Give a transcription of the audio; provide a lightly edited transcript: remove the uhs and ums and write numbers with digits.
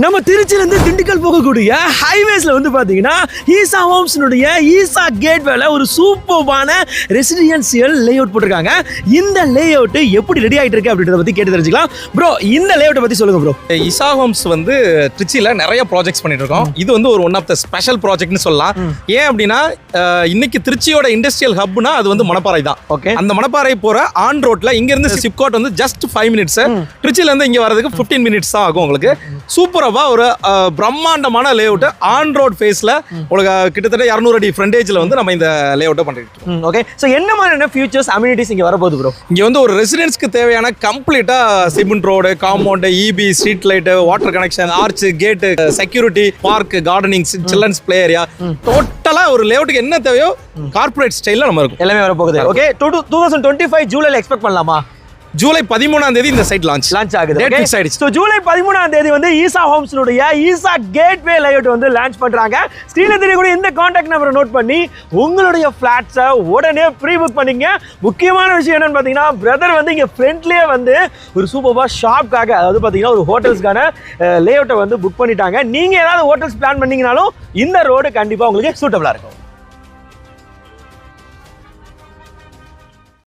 நம்ம திருச்சியிலிருந்து திண்டுக்கல் போகக்கூடிய ஹைவேஸ்ல வந்து பாத்தீங்கன்னா ஈசா ஹோம்ஸ்னுடைய ஈசா கேட்வேல ஒரு சூப்பர்பான ரெசிடென்சியல் லேஅவுட் போட்டிருக்காங்க. இந்த லேஅவுட் எப்படி ரெடி ஆயிட்டு இருக்கு அப்படின்றத பத்தி கேட்டு தெரிஞ்சுக்கலாம். ப்ரோ, இந்த லேஅவுட்டை பத்தி சொல்லுங்க ப்ரோ. ஈசா ஹோம்ஸ் வந்து திருச்சியில நிறைய ப்ராஜெக்ட்ஸ் பண்ணிட்டு இருக்கோம். இது வந்து ஒரு ஒன் ஆஃப் த ஸ்பெஷல் ப்ராஜெக்ட்னு சொல்லலாம். ஏன் அப்படின்னா இன்னைக்கு திருச்சியோட இண்டஸ்ட்ரியல் ஹப்னா அது வந்து மணப்பாறை தான். ஓகே, அந்த மணப்பாறை போற ஆன் ரோட்ல இங்க இருந்து சிப்காட் வந்து ஜஸ்ட் 5 மினிட்ஸ், திருச்சியில இருந்து இங்க வரதுக்கு 15 மினிட்ஸ் தான் ஆகும். உங்களுக்கு சூப்பராவா ஒரு பிரம்மாண்டமான லேஅவுட் ஆன் ரோட் ஃபேஸ்ல உங்களுக்கு கிட்டத்தட்ட 200 அடி ஃப்ரண்டேஜ்ல வந்து நம்ம இந்த லேஅவுட்டை பண்ணிட்டு இருக்கோம். ஓகே, சோ என்ன மாதிரியான ஃபியூச்சர்ஸ் அம்யூனிட்டிஸ் இங்க வரப்போகுது ப்ரோ? இங்க வந்து ஒரு ரெசிடென்ஸ்க்கு தேவையான கம்ப்ளீட்டா cement road, compound, EB, street light, water connection, arch, gate, security, park, gardening, children's play area, டோட்டலா ஒரு லேஅவுட்டுக்கு என்ன தேவையோ கார்ப்பரேட் ஸ்டைல்ல நம்ம இருக்கும். எல்லாமே வரப்போகுது. ஓகே, 2025 ஜூலைல எக்ஸ்பெக்ட் பண்ணலாமா? ஜூலை 13ஆம் தேதி இந்த சைட் லான்ச் ஆகுது. டேட் ஃபிக்ஸ் ஆயிடுச்சு. சோ ஜூலை 13ஆம் தேதி வந்து ஈசா ஹோம்ஸ்னுடைய ஈசா கேட்வே லேஅவுட் வந்து லான்ச் பண்றாங்க. ஸ்கிரீன்ல தெரியக்கூடிய இந்த கான்டாக்ட் நம்பரை நோட் பண்ணி உங்களுடைய ஃபிளாட்ஸை உடனே ப்ரீ புக் பண்ணீங்க. முக்கியமான விஷயம் என்னன்னு பாத்தீங்கன்னா, பிரதர் வந்து இங்க ஃப்ரண்ட்லயே வந்து ஒரு சூப்பர்பா ஷாப்காக, அதாவது பாத்தீங்கன்னா ஒரு ஹோட்டல்ஸ்க்கான லேஅவுட்டை வந்து புக் பண்ணிட்டாங்க. நீங்க ஏதாவது ஹோட்டல்ஸ் பிளான் பண்ணீங்கனாலும் இந்த ரோடு கண்டிப்பா உங்களுக்கு சூட்டபிளா இருக்கும்.